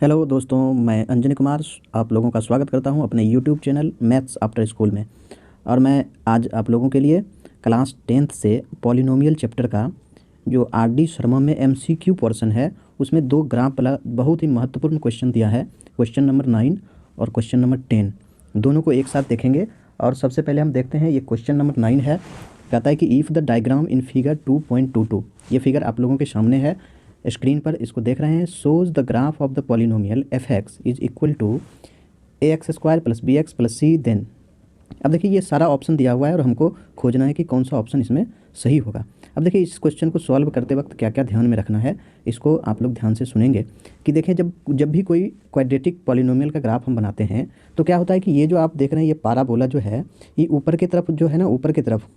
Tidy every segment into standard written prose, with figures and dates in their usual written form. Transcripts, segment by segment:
Hello दोस्तों, मैं अंजनी कुमार आप लोगों का स्वागत करता हूं अपने YouTube channel maths after school में। और मैं आज आप लोगों के लिए क्लास 10th से पॉलिनोमियल चैप्टर का जो आर डी शर्मा में एमसीक्यू पोर्शन है उसमें दो ग्राफ वाला बहुत ही महत्वपूर्ण क्वेश्चन दिया है। क्वेश्चन नंबर 9 और क्वेश्चन नंबर 10 दोनों को एक साथ देखेंगे। और सबसे पहले हम देखते हैं, ये क्वेश्चन नंबर 9 है। कहता है कि if the diagram in figure 2.22, ये फिगर आप लोगों के सामने है स्क्रीन पर, इसको देख रहे हैं। Shows the graph of the polynomial F X is equal to A x square plus B x plus C then. अब देखिए ये सारा ऑप्शन दिया हुआ है और हमको खोजना है कि कौन सा ऑप्शन इसमें सही होगा। अब देखिए इस क्वेश्चन को सॉल्व करते वक्त क्या क्या ध्यान में रखना है, इसको आप लोग ध्यान से सुनेंगे। कि देखें, जब भी कोई क्वाड्रेटिक पॉलिनोमियल का ग्राफ हम बनाते हैं तो क्या होता है कि ये जो आप देख रहे हैं ये पाराबोला जो है, ये ऊपर की तरफ जो है ना, ऊपर की तरफ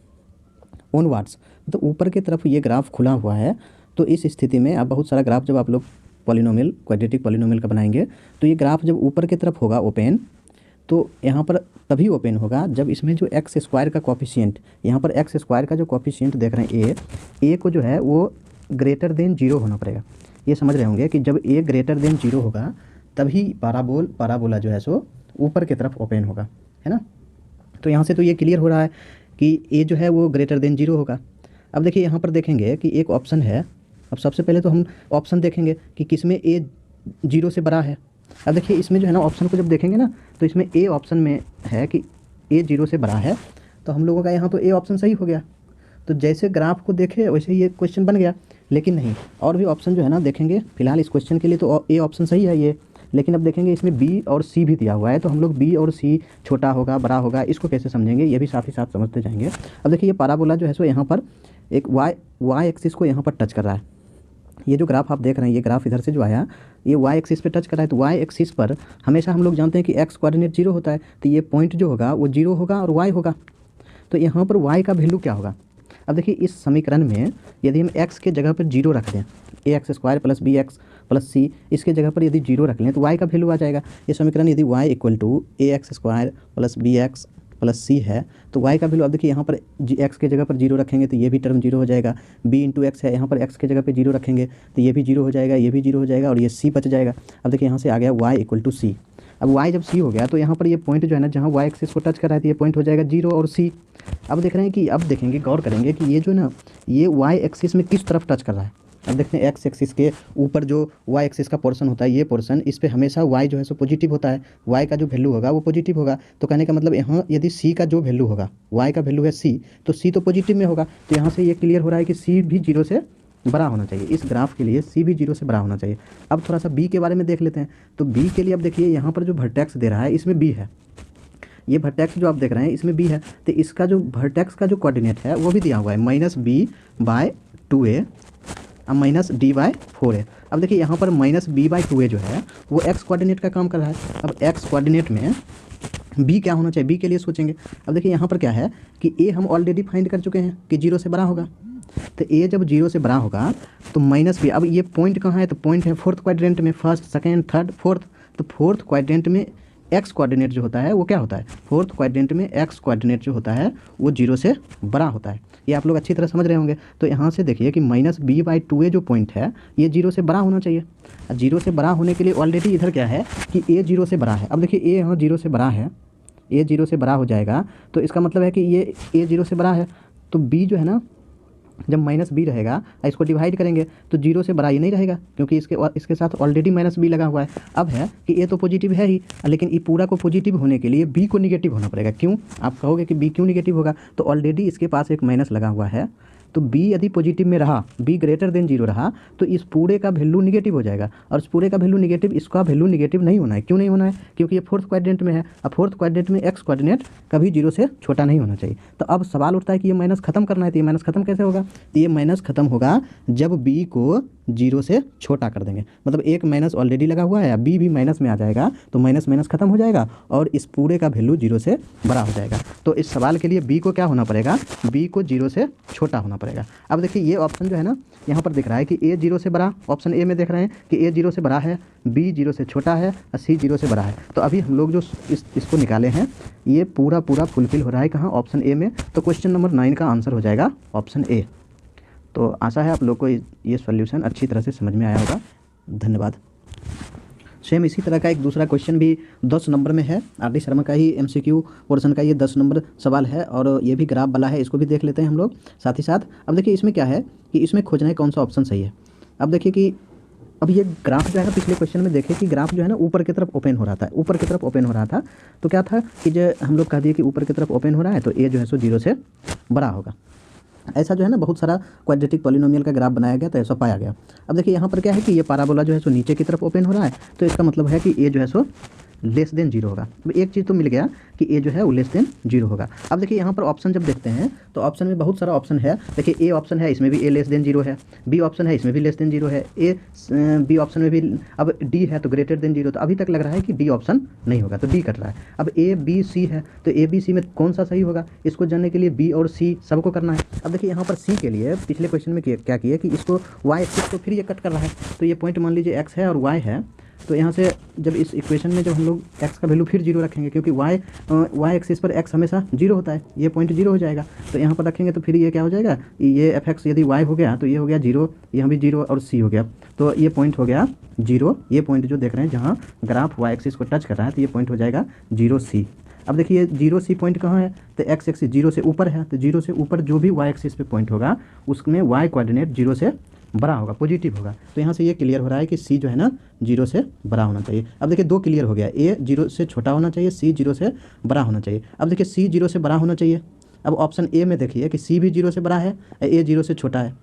ऑनवर्ड्स, तो ऊपर की तरफ ये ग्राफ खुला हुआ है। तो इस स्थिति में अब बहुत सारा ग्राफ जब आप लोग पॉलिनोमियल क्वाड्रेटिक पॉलिनोमियल का बनाएंगे तो ये ग्राफ जब ऊपर की तरफ होगा ओपन, तो यहाँ पर तभी ओपन होगा जब इसमें जो एक्स स्क्वायर का कॉफिशिएंट, यहाँ पर एक्स स्क्वायर का जो कॉफिशिएंट देख रहे हैं ए को जो है वो ग्रेटर देन 0 होना पड़ेगा। ये समझ रहे होंगे कि जब ए ग्रेटर देन 0 होगा तभी पाराबोला जो है सो ऊपर की तरफ ओपन होगा, है ना। तो यहाँ से तो ये क्लियर हो रहा है कि ए जो है वो ग्रेटर देन 0 होगा। अब देखिए यहाँ पर देखेंगे कि एक ऑप्शन है। अब सबसे पहले तो हम ऑप्शन देखेंगे कि किसमें ए 0 से बड़ा है। अब देखिए इसमें जो है ना, ऑप्शन को जब देखेंगे ना तो इसमें ए ऑप्शन में है कि ए 0 से बड़ा है, तो हम लोगों का यहाँ तो ए ऑप्शन सही हो गया। तो जैसे ग्राफ को देखे वैसे ही ये क्वेश्चन बन गया। लेकिन नहीं, और भी ऑप्शन जो है ना देखेंगे। फिलहाल इस क्वेश्चन के लिए तो ए ऑप्शन सही है ये, लेकिन अब देखेंगे इसमें बी और सी भी दिया हुआ है। तो हम लोग बी और सी छोटा होगा बड़ा होगा इसको कैसे समझेंगे, ये भी साथ ही साथ समझते जाएंगे। अब देखिए ये पाराबोला जो है सो यहाँ पर एक वाई एक्सिस को यहाँ पर टच कर रहा है। ये जो ग्राफ आप देख रहे हैं, ये ग्राफ इधर से जो आया ये वाई एक्सिस पे टच कर रहा है। तो वाई एक्सिस पर हमेशा हम लोग जानते हैं कि एक्स कोऑर्डिनेट 0 होता है, तो ये पॉइंट जो होगा वो 0 होगा और वाई होगा। तो यहाँ पर वाई का वैल्यू क्या होगा। अब देखिए इस समीकरण में यदि हम एक्स के जगह पर 0 रख दें, a x square plus B x plus c, इसके जगह पर यदि 0 रख लें तो वाई का वैल्यू आ जाएगा। ये समीकरण यदि y equal to A x square plus B x plus c है तो वाई का वैल्यू, अब देखिए यहाँ पर एक्स के जगह पर 0 रखेंगे तो ये भी टर्म 0 हो जाएगा। बी इंटू एक्स है, यहाँ पर एक्स के जगह पर 0 रखेंगे तो ये भी 0 हो जाएगा, ये भी 0 हो जाएगा और ये सी बच जाएगा। अब देखिए यहाँ से आ गया वाई इक्वल टू सी। अब वाई जब सी हो गया तो यहाँ पर ये पॉइंट जो है ना, जहाँ वाई एक्सिस को टच कर रहा है तो ये पॉइंट हो जाएगा 0 और सी। अब देख रहे हैं कि अब देखेंगे, गौर करेंगे कि ये जो ना, ये वाई एक्सिस में किस तरफ टच कर रहा है। अब देखते हैं एक्स एक्सिस के ऊपर जो वाई एक्सिस का पोर्शन होता है, ये पोर्शन, इस पे हमेशा वाई जो है सो पॉजिटिव होता है। वाई का जो वैल्यू होगा वो पॉजिटिव होगा। तो कहने का मतलब यहाँ यदि सी का जो वैल्यू होगा, वाई का वैल्यू है सी, तो सी तो पॉजिटिव में होगा। तो यहाँ से ये क्लियर हो रहा है कि सी भी 0 से बड़ा होना चाहिए। इस ग्राफ के लिए सी भी 0 से बड़ा होना चाहिए। अब थोड़ा सा बी के बारे में देख लेते हैं। तो बी के लिए अब देखिए यहाँ पर जो वर्टेक्स दे रहा है इसमें बी है। ये वर्टेक्स जो आप देख रहे हैं इसमें बी है, तो इसका जो वर्टेक्स का जो कोऑर्डिनेट है वो भी दिया हुआ है -b/2a अब -d/4a। अब देखिए यहाँ पर -b/2a जो है वो एक्स कोऑर्डिनेट का काम कर रहा है। अब एक्स कोऑर्डिनेट में बी क्या होना चाहिए, बी के लिए सोचेंगे। अब देखिए यहाँ पर क्या है कि ए हम ऑलरेडी फाइंड कर चुके हैं कि 0 से बड़ा होगा। तो ए जब 0 से बड़ा होगा तो -b, अब ये पॉइंट कहाँ है, तो पॉइंट है फोर्थ क्वाड्रेंट में, फर्स्ट सेकेंड थर्ड फोर्थ। तो फोर्थ क्वाड्रेंट में एक्स कोऑर्डिनेट जो होता है वो क्या होता है, फोर्थ क्वाड्रेंट में एक्स कोऑर्डिनेट जो होता है वो 0 से बड़ा होता है। ये आप लोग अच्छी तरह समझ रहे होंगे। तो यहाँ से देखिए कि -b/2a जो पॉइंट है ये 0 से बड़ा होना चाहिए। 0 से बड़ा होने के लिए ऑलरेडी इधर क्या है कि ए 0 से बड़ा है। अब देखिए ए यहाँ 0 से बड़ा है, ए 0 से बड़ा हो जाएगा तो इसका मतलब है कि ये ए 0 से बड़ा है। तो बी जो है ना, जब -b रहेगा इसको डिवाइड करेंगे तो 0 से बड़ा ये नहीं रहेगा, क्योंकि इसके साथ ऑलरेडी -b लगा हुआ है। अब है कि ए तो पॉजिटिव है ही, लेकिन ये पूरा को पॉजिटिव होने के लिए b को निगेटिव होना पड़ेगा। क्यों, आप कहोगे कि b क्यों निगेटिव होगा, तो ऑलरेडी इसके पास एक माइनस लगा हुआ है। तो b यदि पॉजिटिव में रहा, b ग्रेटर देन 0 रहा, तो इस पूरे का वैल्यू निगेटिव हो जाएगा। और इस पूरे का वैल्यू निगेटिव, इसका वैल्यू निगेटिव नहीं होना है। क्यों नहीं होना है, क्योंकि ये फोर्थ क्वाड्रेंट में है। अब फोर्थ क्वाड्रेंट में एक्स कोऑर्डिनेट कभी 0 से छोटा नहीं होना चाहिए। तो अब सवाल उठता है कि ये माइनस खत्म करना है, तो ये माइनस खत्म कैसे होगा। तो ये माइनस खत्म होगा जब b को 0 से छोटा कर देंगे। मतलब एक माइनस ऑलरेडी लगा हुआ है, b भी माइनस में आ जाएगा तो माइनस माइनस खत्म हो जाएगा और इस पूरे का वैल्यू 0 से बड़ा हो जाएगा। तो इस सवाल के लिए b को क्या होना पड़ेगा, b को 0 से छोटा होना पड़ेगा। अब देखिए ये ऑप्शन जो है ना, यहाँ पर दिख रहा है कि a 0 से बड़ा, ऑप्शन ए में देख रहे हैं कि a 0 से बड़ा है, b 0 से छोटा है और c 0 से बड़ा है। तो अभी हम लोग जो इसको निकाले हैं ये पूरा फुलफिल हो रहा है कहाँ, ऑप्शन ए में। तो क्वेश्चन नंबर 9 का आंसर हो जाएगा ऑप्शन ए। तो आशा है आप लोग को ये सॉल्यूशन अच्छी तरह से समझ में आया होगा। धन्यवाद। सेम इसी तरह का एक दूसरा क्वेश्चन भी 10 नंबर में है, आर.डी. शर्मा का ही MCQ पोर्शन का ये 10 नंबर सवाल है और ये भी ग्राफ वाला है, इसको भी देख लेते हैं हम लोग साथ ही साथ। अब देखिए इसमें क्या है कि इसमें खोजना है कौन सा ऑप्शन सही है। अब देखिए कि अब ये ग्राफ जो है ना, पिछले क्वेश्चन में देखे कि ग्राफ जो है ना ऊपर की तरफ ओपन हो रहा था, ऊपर की तरफ ओपन हो रहा था। तो क्या था कि जो हम लोग कह दिए कि ऊपर की तरफ ओपन हो रहा है तो ए जो है सो 0 से बड़ा होगा। ऐसा जो है ना बहुत सारा क्वाड्रेटिक पॉलिनोमियल का ग्राफ बनाया गया तो ऐसा पाया गया। अब देखिए यहाँ पर क्या है कि ये पाराबोला जो है सो नीचे की तरफ ओपन हो रहा है, तो इसका मतलब है कि ए जो है सो लेस देन 0 होगा। अब एक चीज़ तो मिल गया कि ए जो है वो लेस देन 0 होगा। अब देखिए यहाँ पर ऑप्शन जब देखते हैं तो ऑप्शन में बहुत सारा ऑप्शन है। देखिए ए ऑप्शन है, इसमें भी ए लेस देन 0 है, बी ऑप्शन है, इसमें भी लेस देन 0 है, बी ऑप्शन में भी, अब डी है तो ग्रेटर देन 0। तो अभी तक लग रहा है कि डी ऑप्शन नहीं होगा, तो डी कट रहा है। अब ए बी सी है तो ए बी सी में कौन सा सही होगा, इसको जानने के लिए बी और सी सबको करना है। अब देखिए यहाँ पर सी के लिए पिछले क्वेश्चन में क्या किया कि इसको वाई एक्सिस को फिर ये कट कर रहा है। तो ये पॉइंट मान लीजिए एक्स है और वाई है, तो यहाँ से जब इस इक्वेशन में जब हम लोग x का वैल्यू फिर 0 रखेंगे, क्योंकि y एक्सिस पर x हमेशा 0 होता है, ये पॉइंट 0 हो जाएगा। तो यहाँ पर रखेंगे तो फिर ये क्या हो जाएगा, ये fx यदि y हो गया तो ये हो गया 0, यहाँ भी 0 और c हो गया, तो ये पॉइंट हो गया 0। ये पॉइंट जो देख रहे हैं जहाँ ग्राफ y एक्सिस को टच कर रहा है तो ये पॉइंट हो जाएगा 0c। अब देखिए 0c पॉइंट कहाँ है, तो x एक्सिस 0 से ऊपर है, तो 0 से ऊपर जो भी y एक्सिस पे पॉइंट होगा उसमें y कोऑर्डिनेट 0 से बड़ा होगा, पॉजिटिव होगा। तो यहाँ से ये क्लियर हो रहा है कि सी जो है ना 0 से बड़ा होना चाहिए। अब देखिए 2 क्लियर हो गया, ए 0 से छोटा होना चाहिए, सी 0 से बड़ा होना चाहिए। अब देखिए सी 0 से बड़ा होना चाहिए। अब ऑप्शन ए में देखिए कि सी भी 0 से बड़ा है, ए 0 से छोटा है।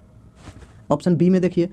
ऑप्शन बी में देखिए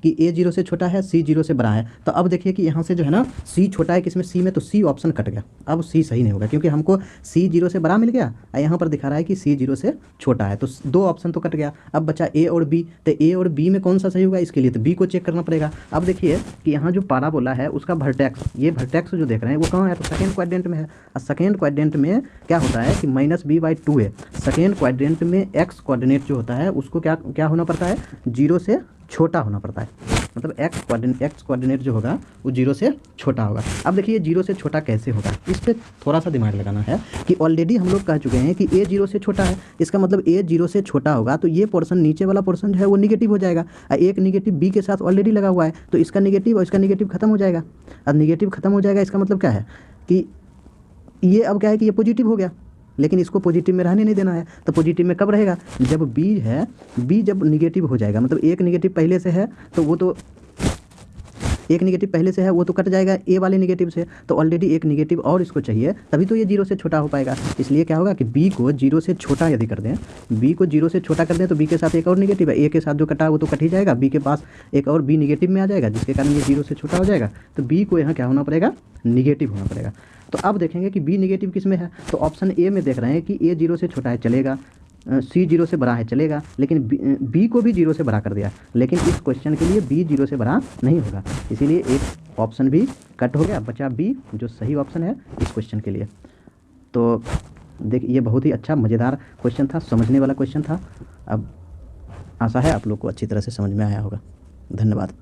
कि ए 0 से छोटा है, सी 0 से बड़ा है। तो अब देखिए कि यहाँ से जो है ना सी छोटा है किसमें, सी में, तो सी ऑप्शन कट गया। अब सी सही नहीं होगा क्योंकि हमको सी 0 से बड़ा मिल गया और यहाँ पर दिखा रहा है कि सी 0 से छोटा है, तो 2 ऑप्शन तो कट गया। अब बचा ए और बी, तो ए और बी में कौन सा सही होगा, इसके लिए तो बी को चेक करना पड़ेगा। अब देखिए कि यहाँ जो पाराबोला है उसका वर्टेक्स, ये वर्टेक्स जो देख रहे हैं वो कहाँ है, तो सेकेंड क्वाड्रेंट में है। और सेकेंड क्वाड्रेंट में क्या होता है कि -b/2 है। सेकेंड क्वाड्रेंट में एक्स कोऑर्डिनेट जो होता है उसको क्या होना पड़ता है, 0 से छोटा होना पड़ता है। मतलब एक्स कोऑर्डिनेट जो होगा वो 0 से छोटा होगा। अब देखिए 0 से छोटा कैसे होगा, इस पर थोड़ा सा दिमाग लगाना है कि ऑलरेडी हम लोग कह चुके हैं कि ए 0 से छोटा है, इसका मतलब ए 0 से छोटा होगा तो ये पोर्शन, नीचे वाला पोर्शन जो है वो निगेटिव हो जाएगा। एक निगेटिव बी के साथ ऑलरेडी लगा हुआ है तो इसका निगेटिव और इसका निगेटिव खत्म हो जाएगा। अब निगेटिव खत्म हो जाएगा इसका मतलब क्या है कि ये अब क्या है कि ये पॉजिटिव हो गया, लेकिन इसको पॉजिटिव में रहने नहीं देना है। तो पॉजिटिव में कब रहेगा, जब बी है, बी जब निगेटिव हो जाएगा, मतलब एक निगेटिव पहले से है तो वो तो एक निगेटिव पहले से है वो तो कट जाएगा ए वाले निगेटिव से, तो ऑलरेडी एक निगेटिव और इसको चाहिए तभी तो ये 0 से छोटा हो पाएगा। इसलिए क्या होगा कि बी को 0 से छोटा यदि कर दें, बी को 0 से छोटा कर दें तो बी के साथ एक और निगेटिव है, ए के साथ जो कटा वो तो कट ही जाएगा, बी के पास एक और बी निगेटिव में आ जाएगा जिसके कारण ये 0 से छोटा हो जाएगा। तो बी को यहाँ क्या होना पड़ेगा, निगेटिव होना पड़ेगा। तो अब देखेंगे कि बी निगेटिव किस में है, तो ऑप्शन ए में देख रहे हैं कि ए 0 से छोटा है चलेगा, सी 0 से बड़ा है चलेगा, लेकिन बी को भी 0 से बड़ा कर दिया, लेकिन इस क्वेश्चन के लिए बी 0 से बड़ा नहीं होगा, इसीलिए एक ऑप्शन भी कट हो गया, बचा बी जो सही ऑप्शन है इस क्वेश्चन के लिए। तो देखिए ये बहुत ही अच्छा मज़ेदार क्वेश्चन था, समझने वाला क्वेश्चन था। अब आशा है आप लोग को अच्छी तरह से समझ में आया होगा। धन्यवाद।